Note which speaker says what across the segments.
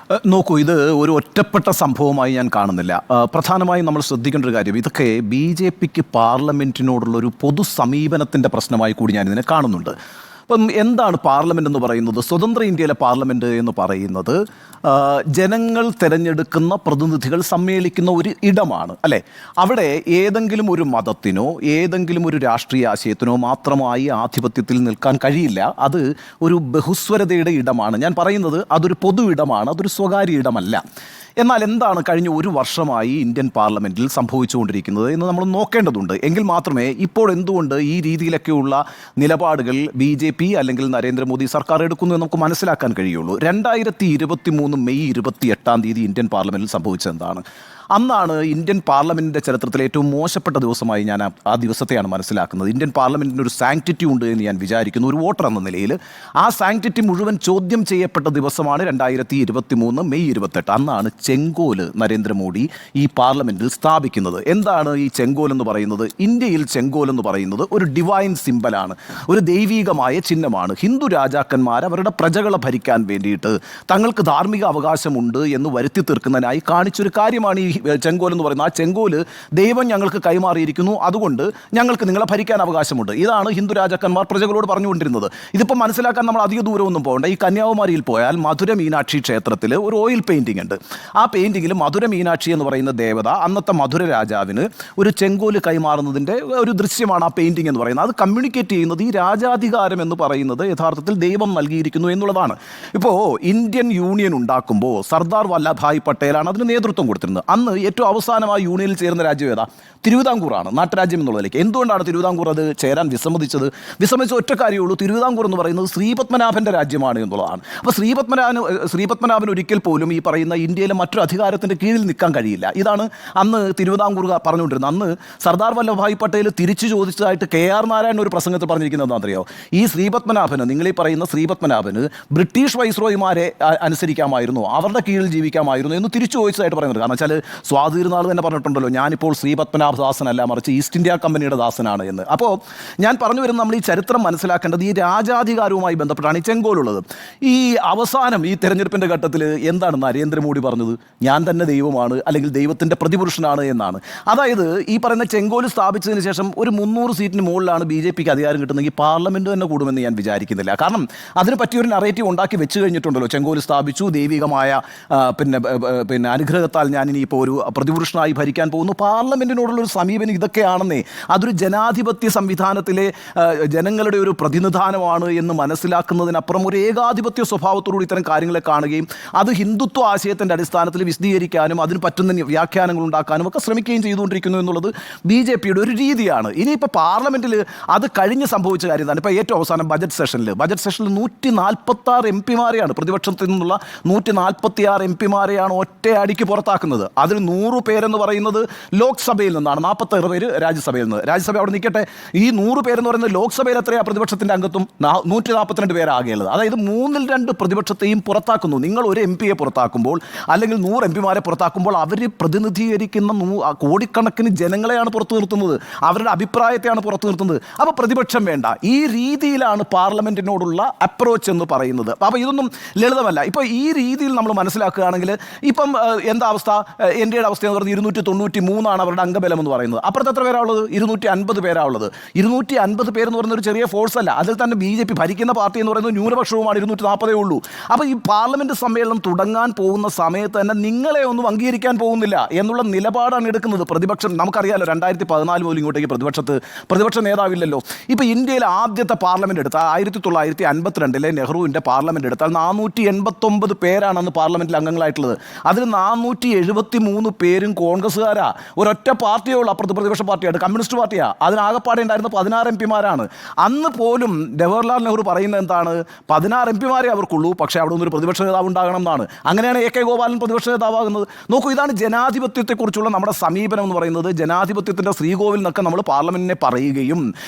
Speaker 1: നോക്കൂ, ഇത് ഒരു ഒറ്റപ്പെട്ട സംഭവമായി ഞാൻ കാണുന്നില്ല. പ്രധാനമായും നമ്മൾ ശ്രദ്ധിക്കേണ്ട ഒരു കാര്യം, ഇതൊക്കെ ബി ജെ പിക്ക് പാർലമെൻറ്റിനോടുള്ള ഒരു പൊതു സമീപനത്തിൻ്റെ പ്രശ്നമായി കൂടി ഞാൻ ഇതിനെ കാണുന്നുണ്ട്. അപ്പം എന്താണ് പാർലമെൻറ്റ് എന്ന് പറയുന്നത്? സ്വതന്ത്ര ഇന്ത്യയിലെ പാർലമെൻറ്റ് എന്ന് പറയുന്നത് ജനങ്ങൾ തിരഞ്ഞെടുക്കുന്ന പ്രതിനിധികൾ സമ്മേളിക്കുന്ന ഒരു ഇടമാണ്, അല്ലേ? അവിടെ ഏതെങ്കിലും ഒരു മതത്തിനോ ഏതെങ്കിലും ഒരു രാഷ്ട്രീയ ആശയത്തിനോ മാത്രമായി ആധിപത്യത്തിൽ നിൽക്കാൻ കഴിയില്ല. അത് ഒരു ബഹുസ്വരതയുടെ ഇടമാണ്. ഞാൻ പറയുന്നത് അതൊരു പൊതു ഇടമാണ്, അതൊരു സ്വകാര്യ ഇടമല്ല. എന്നാൽ എന്താണ് കഴിഞ്ഞ ഒരു വർഷമായി ഇന്ത്യൻ പാർലമെൻറ്റിൽ സംഭവിച്ചുകൊണ്ടിരിക്കുന്നത് എന്ന് നമ്മൾ നോക്കേണ്ടതുണ്ട്. എങ്കിൽ മാത്രമേ ഇപ്പോൾ എന്തുകൊണ്ട് ഈ രീതിയിലൊക്കെയുള്ള നിലപാടുകൾ ബി ജെ പി അല്ലെങ്കിൽ നരേന്ദ്രമോദി സർക്കാർ എടുക്കുന്നു എന്ന് നമുക്ക് മനസ്സിലാക്കാൻ കഴിയുള്ളൂ. 2023 മെയ് 28 ഇന്ത്യൻ പാർലമെൻറ്റിൽ സംഭവിച്ചത് എന്താണ്? അന്നാണ് ഇന്ത്യൻ പാർലമെൻറ്റിൻ്റെ ചരിത്രത്തിലെ ഏറ്റവും മോശപ്പെട്ട ദിവസമായി ഞാൻ ആ ദിവസത്തെയാണ് മനസ്സിലാക്കുന്നത്. ഇന്ത്യൻ പാർലമെൻറ്റിന് ഒരു സാങ്ക്ടിറ്റി ഉണ്ട് എന്ന് ഞാൻ വിചാരിക്കുന്നു, ഒരു വോട്ടർ എന്ന നിലയിൽ. ആ സാങ്ക്ടിറ്റി മുഴുവൻ ചോദ്യം ചെയ്യപ്പെട്ട ദിവസമാണ് 2023 മെയ് 28. അന്നാണ് ചെങ്കോല് നരേന്ദ്രമോദി ഈ പാർലമെൻറ്റിൽ സ്ഥാപിക്കുന്നത്. എന്താണ് ഈ ചെങ്കോൽ എന്ന് പറയുന്നത്? ഇന്ത്യയിൽ ചെങ്കോൽ എന്ന് പറയുന്നത് ഒരു ഡിവൈൻ സിംബലാണ്, ഒരു ദൈവീകമായ ചിഹ്നമാണ്. ഹിന്ദു രാജാക്കന്മാർ അവരുടെ പ്രജകളെ ഭരിക്കാൻ വേണ്ടിയിട്ട് തങ്ങൾക്ക് ധാർമ്മിക അവകാശമുണ്ട് എന്ന് വരുത്തി തീർക്കുന്നതിനായി കാണിച്ചൊരു കാര്യമാണ് ഈ ചെങ്കോൽ എന്ന് പറയുന്നത്. ആ ചെങ്കോല് ദൈവം ഞങ്ങൾക്ക് കൈമാറിയിരിക്കുന്നു, അതുകൊണ്ട് ഞങ്ങൾക്ക് നിങ്ങളെ ഭരിക്കാൻ അവകാശമുണ്ട്. ഇതാണ് ഹിന്ദു രാജാക്കന്മാർ പ്രജകളോട് പറഞ്ഞുകൊണ്ടിരുന്നത്. ഇതിപ്പോൾ മനസ്സിലാക്കാൻ നമ്മൾ അധിക ദൂരമൊന്നും പോകണ്ട. ഈ കന്യാകുമാരിയിൽ പോയാൽ മധുര മീനാക്ഷി ക്ഷേത്രത്തിൽ ഒരു ഓയിൽ പെയിൻറ്റിംഗ് ഉണ്ട്. ആ പെയിൻറ്റിങ്ങിൽ മധുര മീനാക്ഷി എന്ന് പറയുന്ന ദേവത അന്നത്തെ മധുര രാജാവിന് ഒരു ചെങ്കോല് കൈമാറുന്നതിൻ്റെ ഒരു ദൃശ്യമാണ് ആ പെയിൻറ്റിംഗ് എന്ന് പറയുന്നത്. അത് കമ്മ്യൂണിക്കേറ്റ് ചെയ്യുന്നത് ഈ രാജാധികാരം എന്ന് പറയുന്നത് യഥാർത്ഥത്തിൽ ദൈവം നൽകിയിരിക്കുന്നു എന്നുള്ളതാണ്. ഇപ്പോൾ ഇന്ത്യൻ യൂണിയൻ ഉണ്ടാക്കുമ്പോൾ സർദാർ വല്ലഭായ് പട്ടേലാണ് അതിന് നേതൃത്വം കൊടുത്തിരുന്നത്. അന്ന് ഏറ്റവും അവസാനമായി യൂണിയനിൽ ചേർന്ന രാജ്യം ഏതാ? തിരുവിതാംകൂറാണ്, നാട്ടുരാജ്യം എന്നുള്ളതിലേക്ക്. എന്തുകൊണ്ടാണ് തിരുവിതാംകൂർ അത് ചേരാൻ വിസമ്മതിച്ചത്? വിസമ്മതിച്ച ഒറ്റ കാര്യമുള്ളൂ, തിരുവിതാംകൂർ എന്ന് പറയുന്നത് ശ്രീപത്മനാഭൻ്റെ രാജ്യമാണ് എന്നുള്ളതാണ്. അപ്പോൾ ശ്രീപത്മനാഭന് ഒരിക്കൽ പോലും ഈ പറയുന്ന ഇന്ത്യയിലെ മറ്റൊരു അധികാരത്തിൻ്റെ കീഴിൽ നിൽക്കാൻ കഴിയില്ല. ഇതാണ് അന്ന് തിരുവിതാംകൂർ പറഞ്ഞുകൊണ്ടിരുന്നത്. അന്ന് സർദാർ വല്ലഭായ് പട്ടേൽ തിരിച്ചു ചോദിച്ചതായിട്ട് KR നാരായണൻ ഒരു പ്രസംഗത്തിൽ പറഞ്ഞിരിക്കുന്നത് അറിയോ? ഈ ശ്രീപത്മനാഭന്, നിങ്ങളീ പറയുന്ന ശ്രീപത്മനാഭന് ബ്രിട്ടീഷ് വൈസ്രോയിമാരെ അനുസരിക്കാമായിരുന്നു, അവരുടെ കീഴിൽ ജീവിക്കാമായിരുന്നു എന്ന് തിരിച്ചു ചോദിച്ചതായിട്ട് പറയുന്നത്. കാരണം വെച്ചാൽ സ്വാതിരുന്നാൾ തന്നെ പറഞ്ഞിട്ടുണ്ടല്ലോ, ഞാനിപ്പോൾ ശ്രീപത്മനാഭദാസനല്ല, മറിച്ച് ഈസ്റ്റ് ഇന്ത്യ കമ്പനിയുടെ ദാസനാണ് എന്ന്. അപ്പോൾ ഞാൻ പറഞ്ഞു വരുന്നത്, നമ്മൾ ഈ ചരിത്രം മനസ്സിലാക്കേണ്ടത് ഈ രാജാധികാരവുമായി ബന്ധപ്പെട്ടാണ് ഈ ചെങ്കോലുള്ളത്. ഈ അവസാനം ഈ തെരഞ്ഞെടുപ്പിൻ്റെ ഘട്ടത്തിൽ എന്താണ് നരേന്ദ്രമോദി പറഞ്ഞത്? ഞാൻ തന്നെ ദൈവമാണ്, അല്ലെങ്കിൽ ദൈവത്തിൻ്റെ പ്രതിപുരുഷനാണ് എന്നാണ്. അതായത് ഈ പറയുന്ന ചെങ്കോല് സ്ഥാപിച്ചതിന് ശേഷം ഒരു 300 സീറ്റിന് മുകളിലാണ് BJP അധികാരം കിട്ടുന്നെങ്കിൽ പാർലമെൻറ്റ് തന്നെ കൂടുമെന്ന് ഞാൻ വിചാരിക്കുന്നില്ല. കാരണം അതിന് പറ്റിയൊരു നറേറ്റീവ് ഉണ്ടാക്കി വെച്ച് കഴിഞ്ഞിട്ടുണ്ടല്ലോ. ചെങ്കോല് സ്ഥാപിച്ചു, ദൈവികമായ പിന്നെ അനുഗ്രഹത്താൽ ഞാൻ ഇനിയിപ്പോൾ ഒരു പ്രതിപുരുഷനായി ഭരിക്കാൻ പോകുന്നു. പാർലമെൻറ്റിനോടുള്ളൊരു സമീപനം ഇതൊക്കെയാണെന്നേ. അതൊരു ജനാധിപത്യ സംവിധാനത്തിലെ ജനങ്ങളുടെ ഒരു പ്രതിനിധാനമാണ് എന്ന് മനസ്സിലാക്കുന്നതിനപ്പുറം ഒരു ഏകാധിപത്യ സ്വഭാവത്തോടുകൂടി ഇത്തരം കാര്യങ്ങളെ കാണുകയും അത് ഹിന്ദുത്വ ആശയത്തിൻ്റെ അടിസ്ഥാനത്തിൽ വിശദീകരിക്കാനും അതിന് പറ്റുന്ന വ്യാഖ്യാനങ്ങൾ ഉണ്ടാക്കാനും ഒക്കെ ശ്രമിക്കുകയും ചെയ്തുകൊണ്ടിരിക്കുന്നു എന്നുള്ളത് BJPയുടെ ഒരു രീതിയാണ്. ഇനിയിപ്പോൾ പാർലമെൻറ്റിൽ അത് കഴിഞ്ഞ് സംഭവിച്ച കാര്യം തന്നെ. ഇപ്പോൾ ഏറ്റവും അവസാനം ബജറ്റ് സെഷനിൽ 146 MP-മാരെയാണ്, പ്രതിപക്ഷത്തിൽ നിന്നുള്ള 146 MP-മാരെയാണ് ഒറ്റയടിക്ക് പുറത്താക്കുന്നത്. അതിൽ 100 പേരെന്ന് പറയുന്നത് ലോക്സഭയിൽ നിന്നാണ്, 46 പേര് രാജ്യസഭയിൽ നിന്ന്. രാജ്യസഭ അവിടെ നിൽക്കട്ടെ, ഈ 100 പേരെന്ന് പറയുന്നത് ലോക്സഭയിൽ എത്രയാണ് പ്രതിപക്ഷത്തിൻ്റെ അംഗത്വം? 142 പേരാകെയുള്ളത്. അതായത് 2/3 പ്രതിപക്ഷത്തെയും പുറത്താക്കുന്നു. നിങ്ങൾ ഒരു MP-യെ പുറത്താക്കുമ്പോൾ, അല്ലെങ്കിൽ 100 MP-മാരെ പുറത്താക്കുമ്പോൾ, അവർ പ്രതിനിധീകരിക്കുന്ന കോടിക്കണക്കിന് ജനങ്ങളെയാണ് പുറത്തു നിർത്തുന്നത്, അവരുടെ അഭിപ്രായത്തെയാണ് പുറത്തു നിർത്തുന്നത്. അപ്പോൾ പ്രതിപക്ഷം വേണ്ട. ഈ രീതിയിലാണ് പാർലമെൻറ്റിനോടുള്ള അപ്രോച്ച് എന്ന് പറയുന്നത്. അപ്പോൾ ഇതൊന്നും ലളിതമല്ല. ഇപ്പോൾ ഈ രീതിയിൽ നമ്മൾ മനസ്സിലാക്കുകയാണെങ്കിൽ ഇപ്പം എന്താ അവസ്ഥ? ഇന്ത്യയുടെ അവസ്ഥ എന്ന് പറയുന്നത് 293 അവരുടെ അംഗബലം എന്ന് പറയുന്നത്. അപ്പുറത്ത് എത്ര പേരാ ഉള്ളത്? 250 പേരാ ഉള്ളത്. 250 പേരെന്ന് പറയുന്ന ഒരു ചെറിയ ഫോഴ്സ് അല്ല. അതിൽ തന്നെ BJP ഭരിക്കുന്ന പാർട്ടി എന്ന് പറയുന്നത് ന്യൂനപക്ഷവുമാണ്, 240 ഉള്ളൂ. അപ്പോൾ ഈ പാർലമെൻറ്റ് സമ്മേളനം തുടങ്ങാൻ പോകുന്ന സമയത്ത് തന്നെ നിങ്ങളെ ഒന്നും അംഗീകരിക്കാൻ പോകുന്നില്ല എന്നുള്ള നിലപാടാണ് എടുക്കുന്നത് പ്രതിപക്ഷം. നമുക്കറിയാമല്ലോ, 2014 മുതൽ ഇങ്ങോട്ടേക്ക് പ്രതിപക്ഷ നേതാവില്ലല്ലോ. ഇപ്പോൾ ഇന്ത്യയിലെ ആദ്യത്തെ പാർലമെൻറ്റ് എടുത്താൽ 1952 നെഹ്റുവിൻ്റെ പാർലമെൻറ്റ് എടുത്താൽ 489 പേരാണ് അന്ന് പാർലമെൻറ്റിൽ അംഗങ്ങളായിട്ടുള്ളത്. അതിൽ 473 പേരും കോൺഗ്രസ്സുകാരാ. ഒരൊറ്റ പാർട്ടിയേ ഉള്ളൂ അപ്പുറത്ത്, പ്രതിപക്ഷ പാർട്ടിയാണ്, കമ്മ്യൂണിസ്റ്റ് പാർട്ടിയാണ്. അതിനാകെപ്പാടെ ഉണ്ടായിരുന്ന 16 MP-മാരാണ്. അന്ന് പോലും ജവഹർലാൽ നെഹ്റു പറയുന്നത് എന്താണ്? 16 MP-മാരെ അവർക്കുള്ളൂ, പക്ഷേ അവിടെ നിന്നൊരു പ്രതിപക്ഷ നേതാവ് ഉണ്ടാകണം എന്നാണ്. അങ്ങനെയാണ് AK ഗോപാലൻ പ്രതിപക്ഷ നേതാവാകുന്നത്. നോക്കൂ, ഇതാണ് ജനാധിപത്യത്തെക്കുറിച്ചുള്ള നമ്മുടെ സമീപനം എന്ന് പറയുന്നത്. ജനാധിപത്യത്തിൻ്റെ ശ്രീകോവിൽ എന്നൊക്കെ നമ്മൾ പാർലമെൻറ്റിനെ പറയുകയും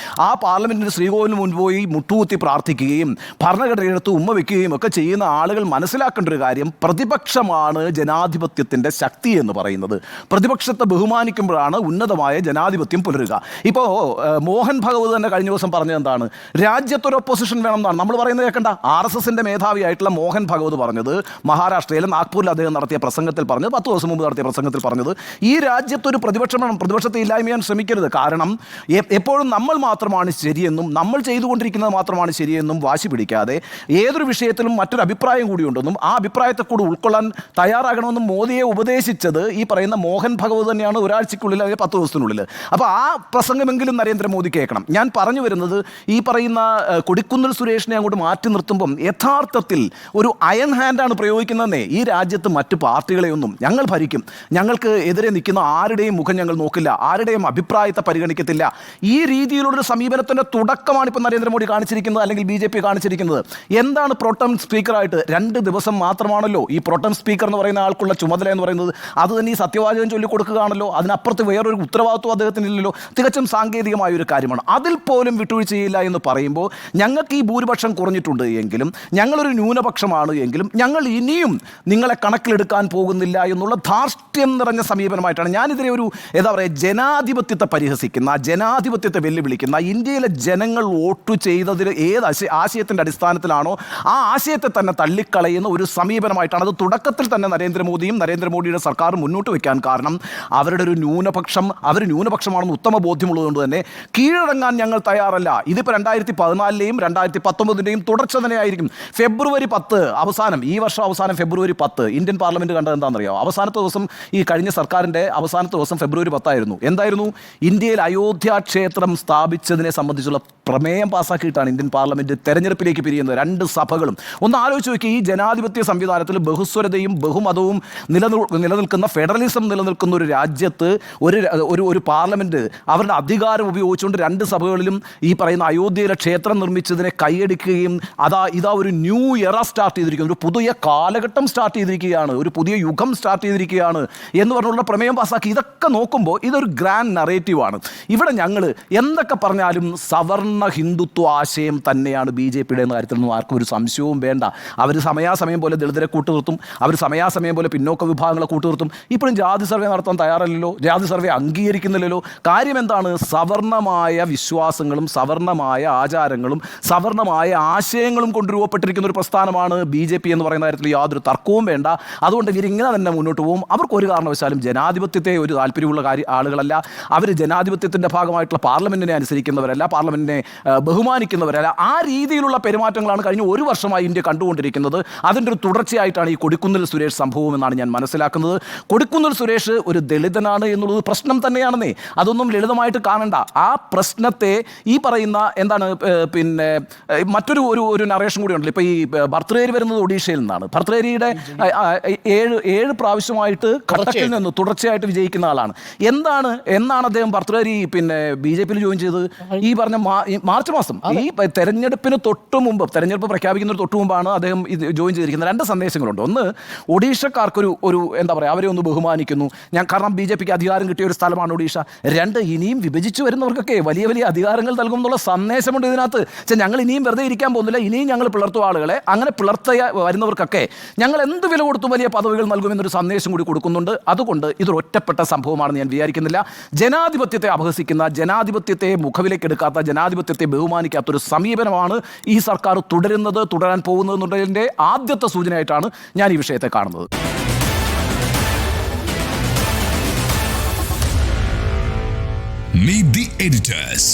Speaker 1: ആ പാർലമെൻറ്റിൻ്റെ ശ്രീകോവിലിന് മുൻപ് പോയി മുട്ടുകുത്തി പ്രാർത്ഥിക്കുകയും ഭരണഘടനയെടുത്ത് ഉമ്മ വയ്ക്കുകയും ഒക്കെ ചെയ്യുന്ന ആളുകൾ മനസ്സിലാക്കേണ്ട ഒരു കാര്യം, പ്രതിപക്ഷമാണ് ജനാധിപത്യത്തിൻ്റെ ശക്തി എന്ന് എന്ന് പറയുന്നത്. പ്രതിപക്ഷത്തെ ബഹുമാനിക്കുമ്പോഴാണ് ഉന്നതമായ ജനാധിപത്യം പുലരുക. ഇപ്പോൾ മോഹൻ ഭഗവത് തന്നെ കഴിഞ്ഞ ദിവസം പറഞ്ഞത് എന്താണ്? രാജ്യത്തൊരു ഒപ്പോസിഷൻ വേണമെന്നാണ്. നമ്മൾ പറയുന്നത് കേൾക്കണ്ട. RSSന്റെ മേധാവിയായിട്ടുള്ള മോഹൻ ഭഗവത് പറഞ്ഞത് മഹാരാഷ്ട്രയിലെ നാഗ്പൂരിൽ അദ്ദേഹം നടത്തിയ പ്രസംഗത്തിൽ പറഞ്ഞത്, 10 ദിവസം മുമ്പ് നടത്തിയ പ്രസംഗത്തിൽ പറഞ്ഞത്, ഈ രാജ്യത്തൊരു പ്രതിപക്ഷം വേണം, പ്രതിപക്ഷത്തെ ഇല്ലായ്മ ചെയ്യാൻ ശ്രമിക്കരുത്. കാരണം എപ്പോഴും നമ്മൾ മാത്രമാണ് ശരിയെന്നും നമ്മൾ ചെയ്തുകൊണ്ടിരിക്കുന്നത് മാത്രമാണ് ശരിയെന്നും വാശി പിടിക്കാതെ ഏതൊരു വിഷയത്തിലും മറ്റൊരു അഭിപ്രായം കൂടിയുണ്ടെന്നും ആ അഭിപ്രായത്തെ കൂടി ഉൾക്കൊള്ളാൻ തയ്യാറാകണമെന്നും മോദിയെ ഉപദേശിച്ചത് ഈ പറയുന്ന മോഹൻ ഭഗവത് തന്നെയാണ്, ഒരാഴ്ചയ്ക്കുള്ളിൽ അല്ലെങ്കിൽ 10 ദിവസത്തിനുള്ളിൽ. അപ്പോൾ ആ പ്രസംഗമെങ്കിലും നരേന്ദ്രമോദി കേൾക്കണം. ഞാൻ പറഞ്ഞു വരുന്നത്, ഈ പറയുന്ന കൊടിക്കുന്നിൽ സുരേഷിനെ അങ്ങോട്ട് മാറ്റി നിർത്തുമ്പം യഥാർത്ഥത്തിൽ ഒരു അയൺ ഹാൻഡാണ് പ്രയോഗിക്കുന്നതെന്നേ. ഈ രാജ്യത്ത് മറ്റ് പാർട്ടികളെയൊന്നും ഞങ്ങൾ ഭരിക്കും, ഞങ്ങൾക്ക് എതിരെ നിൽക്കുന്ന ആരുടെയും മുഖം ഞങ്ങൾ നോക്കില്ല, ആരുടെയും അഭിപ്രായത്തെ പരിഗണിക്കത്തില്ല, ഈ രീതിയിലുള്ളൊരു സമീപനത്തിൻ്റെ തുടക്കമാണ് ഇപ്പോൾ നരേന്ദ്രമോദി കാണിച്ചിരിക്കുന്നത്, അല്ലെങ്കിൽ BJP കാണിച്ചിരിക്കുന്നത്. എന്താണ് പ്രോട്ടം സ്പീക്കറായിട്ട് 2 ദിവസം മാത്രമാണല്ലോ ഈ പ്രോട്ടം സ്പീക്കർ എന്ന് പറയുന്ന ആൾക്കുള്ള ചുമതല എന്ന് പറയുന്നത്. അത് തന്നെ ഈ സത്യവാചകം ചൊല്ലിക്കൊടുക്കുകയാണല്ലോ. അതിനപ്പുറത്ത് വേറൊരു ഉത്തരവാദിത്വം അദ്ദേഹത്തിനില്ലല്ലോ. തികച്ചും സാങ്കേതികമായ ഒരു കാര്യമാണ്. അതിൽ പോലും വിട്ടുവീഴ്ചയില്ല എന്ന് പറയുമ്പോൾ ഞങ്ങൾക്ക് ഈ ഭൂരിപക്ഷം കുറഞ്ഞിട്ടുണ്ട് എങ്കിലും, ഞങ്ങളൊരു ന്യൂനപക്ഷമാണ് എങ്കിലും, ഞങ്ങൾ ഇനിയും നിങ്ങളെ കണക്കിലെടുക്കാൻ പോകുന്നില്ല എന്നുള്ള ധാർഷ്ട്യം നിറഞ്ഞ സമീപനമായിട്ടാണ് ഞാനിതിനെ ഒരു എന്താ പറയുക, ജനാധിപത്യത്തെ പരിഹസിക്കുന്ന, ജനാധിപത്യത്തെ വെല്ലുവിളിക്കുന്ന, ഇന്ത്യയിലെ ജനങ്ങൾ വോട്ട് ചെയ്തതിൽ ഏത് ആശയത്തിൻ്റെ അടിസ്ഥാനത്തിലാണോ ആ ആശയത്തെ തന്നെ തള്ളിക്കളയുന്ന ഒരു സമീപനമായിട്ടാണ് അത് തുടക്കത്തിൽ തന്നെ നരേന്ദ്രമോദിയും നരേന്ദ്രമോദിയുടെ സർക്കാരും മുന്നോട്ട് വയ്ക്കാൻ കാരണം. അവരുടെ ഒരു ന്യൂനപക്ഷം, അവർ ന്യൂനപക്ഷമാണെന്ന് ഉത്തമ ബോധ്യമുള്ളതുകൊണ്ട് തന്നെ കീഴടങ്ങാൻ ഞങ്ങൾ തയ്യാറല്ല. ഇതിപ്പോൾ 2014ലെയും 2019ൻ്റെയും തുടർച്ച തന്നെയായിരിക്കും. ഫെബ്രുവരി 10 അവസാനം, ഈ വർഷം അവസാനം ഫെബ്രുവരി 10 ഇന്ത്യൻ പാർലമെൻറ്റ് കണ്ടത് എന്താണെന്നറിയാമോ? അവസാനത്തെ ദിവസം, ഈ കഴിഞ്ഞ സർക്കാരിൻ്റെ അവസാനത്തെ ദിവസം ഫെബ്രുവരി 10 ആയിരുന്നു. എന്തായിരുന്നു? ഇന്ത്യയിൽ അയോധ്യ ക്ഷേത്രം സ്ഥാപിച്ചതിനെ സംബന്ധിച്ചുള്ള പ്രമേയം പാസ്സാക്കിയിട്ടാണ് ഇന്ത്യൻ പാർലമെൻറ്റ് തെരഞ്ഞെടുപ്പിലേക്ക് പിരിയുന്നത്. 2 സഭകളും. ഒന്ന് ആലോചിച്ച് നോക്കി, ഈ ജനാധിപത്യ സംവിധാനത്തിൽ ബഹുസ്വരതയും ബഹുമതവും നിലനിൽക്കുന്ന, ഫെഡറലിസം നിലനിൽക്കുന്ന ഒരു രാജ്യത്ത് ഒരു പാർലമെൻറ്റ് അവരുടെ അധികാരം ഉപയോഗിച്ചുകൊണ്ട് 2 സഭകളിലും ഈ പറയുന്ന അയോധ്യയിലെ ക്ഷേത്രം നിർമ്മിച്ചതിനെ കൈയടിക്കുകയും ഇതാ ഒരു ന്യൂ എറ സ്റ്റാർട്ട് ചെയ്തിരിക്കുന്നു, ഒരു പുതിയ കാലഘട്ടം സ്റ്റാർട്ട് ചെയ്തിരിക്കുകയാണ്, ഒരു പുതിയ യുഗം സ്റ്റാർട്ട് ചെയ്തിരിക്കുകയാണ് എന്ന് പറഞ്ഞുള്ള പ്രമേയം പാസ്സാക്കി. ഇതൊക്കെ നോക്കുമ്പോൾ ഇതൊരു ഗ്രാൻഡ് നറേറ്റീവാണ്. ഇവിടെ ഞങ്ങൾ എന്തൊക്കെ പറഞ്ഞാലും സവർണ ഹിന്ദുത്വ ആശയം തന്നെയാണ് BJPയുടെ എന്ന കാര്യത്തിലൊന്നും ആർക്കും ഒരു സംശയവും വേണ്ട. അവർ സമയാസമയം പോലെ ദളിതരെ കൂട്ടുനിർത്തും, അവർ സമയാസമയം പോലെ പിന്നോക്ക വിഭാഗങ്ങളെ കൂട്ടുനിർത്തും. ഇപ്പോഴും ജാതി സർവേ നടത്താൻ തയ്യാറല്ലല്ലോ, ജാതി സർവേ അംഗീകരിക്കുന്നില്ലല്ലോ. കാര്യം എന്താണ്? സവർണമായ വിശ്വാസങ്ങളും സവർണമായ ആചാരങ്ങളും സവർണമായ ആശയങ്ങളും കൊണ്ട് രൂപപ്പെട്ടിരിക്കുന്ന ഒരു പ്രസ്ഥാനമാണ് BJP എന്ന് പറയുന്ന കാര്യത്തിൽ യാതൊരു തർക്കവും വേണ്ട. അതുകൊണ്ട് ഇവരിങ്ങനെ തന്നെ മുന്നോട്ട് പോകും. അവർക്ക് ഒരു കാരണവശാലും ജനാധിപത്യത്തെ ഒരു താല്പര്യമുള്ള ആളുകളല്ല. അവർ ജനാധിപത്യത്തിൻ്റെ ഭാഗമായിട്ടുള്ള പാർലമെൻറ്റിനെ അനുസരിക്കുന്നവരല്ല, പാർലമെൻറ്റിനെ ബഹുമാനിക്കുന്നവരല്ല. ആ രീതിയിലുള്ള പെരുമാറ്റങ്ങളാണ് കഴിഞ്ഞ 1 വർഷമായി ഇന്ത്യ കണ്ടുകൊണ്ടിരിക്കുന്നത്. അതിൻ്റെ ഒരു തുടർച്ചയായിട്ടാണ് ഈ കൊടിക്കുന്നിൽ സുരേഷ് സംഭവം എന്നാണ് ഞാൻ മനസ്സിലാക്കുന്നത്. കൊടിക്കുന്നിൽ സുരേഷ് ഒരു ദളിതനാണ് എന്നുള്ളത് പ്രശ്നം തന്നെയാണെന്നേ. അതൊന്നും ലളിതമായിട്ട് കാണണ്ട. ആ പ്രശ്നത്തെ ഈ പറയുന്ന എന്താണ് പിന്നെ മറ്റൊരു നറേഷൻ കൂടി ഉണ്ടല്ലോ. ഇപ്പോൾ ഈ ഭർത്തൃഹരി വരുന്നത് ഒഡീഷയിൽ നിന്നാണ്. ഭർത്തൃഹരിയുടെ 7 പ്രാവശ്യമായിട്ട് ഘട്ടത്തിൽ നിന്ന് തുടർച്ചയായിട്ട് വിജയിക്കുന്ന ആളാണ്. എന്നാണ് അദ്ദേഹം ഭർത്തൃഹരി പിന്നെ BJPയിൽ ജോയിൻ ചെയ്തത്? ഈ പറഞ്ഞ മാർച്ച് മാസം, ഈ തെരഞ്ഞെടുപ്പിന് തൊട്ട് മുമ്പ്, തെരഞ്ഞെടുപ്പ് പ്രഖ്യാപിക്കുന്നതിന് തൊട്ട് മുമ്പാണ് അദ്ദേഹം ഇത് ജോയിൻ ചെയ്തിരിക്കുന്നത്. 2 സന്ദേശങ്ങളുണ്ട്. ഒന്ന്, ഒഡീഷക്കാർക്കൊരു എന്താ പറയുക, അവരെ ഒന്ന് ബഹുമാനിക്കുന്നു ഞാൻ, കാരണം BJPക്ക് അധികാരം കിട്ടിയ ഒരു സ്ഥലമാണ് ഒഡീഷ. 2, ഇനിയും വിഭജിച്ചു വരുന്നവർക്കൊക്കെ വലിയ വലിയ അധികാരങ്ങൾ നൽകും എന്നുള്ള സന്ദേശമുണ്ട് ഇതിനകത്ത്. ഞങ്ങൾ ഇനിയും വെറുതെ ഇരിക്കാൻ പോകുന്നില്ല, ഇനിയും ഞങ്ങൾ പിളർത്തും ആളുകളെ. അങ്ങനെ വരുന്നവർക്കൊക്കെ ഞങ്ങൾ എന്ത് വില കൊടുത്തും വലിയ പദവികൾ നൽകുമെന്നൊരു സന്ദേശം കൂടി കൊടുക്കുന്നുണ്ട്. അതുകൊണ്ട് ഇതൊരു ഒറ്റപ്പെട്ട സംഭവമാണെന്ന് ഞാൻ വിചാരിക്കുന്നില്ല. ജനാധിപത്യത്തെ അപഹസിക്കുന്ന, ജനാധിപത്യത്തെ മുഖവിലേക്കെടുക്കാത്ത, ജനാധിപത്യത്തെ ബഹുമാനിക്കാത്തൊരു സമീപനമാണ് ഈ സർക്കാർ തുടരാൻ പോകുന്നത് എന്നുള്ളതിൻ്റെ ആദ്യത്തെ സൂചനയായിട്ടാണ് ഞാൻ ഈ വിഷയത്തെ കാണുന്നത്.
Speaker 2: Meet the editors.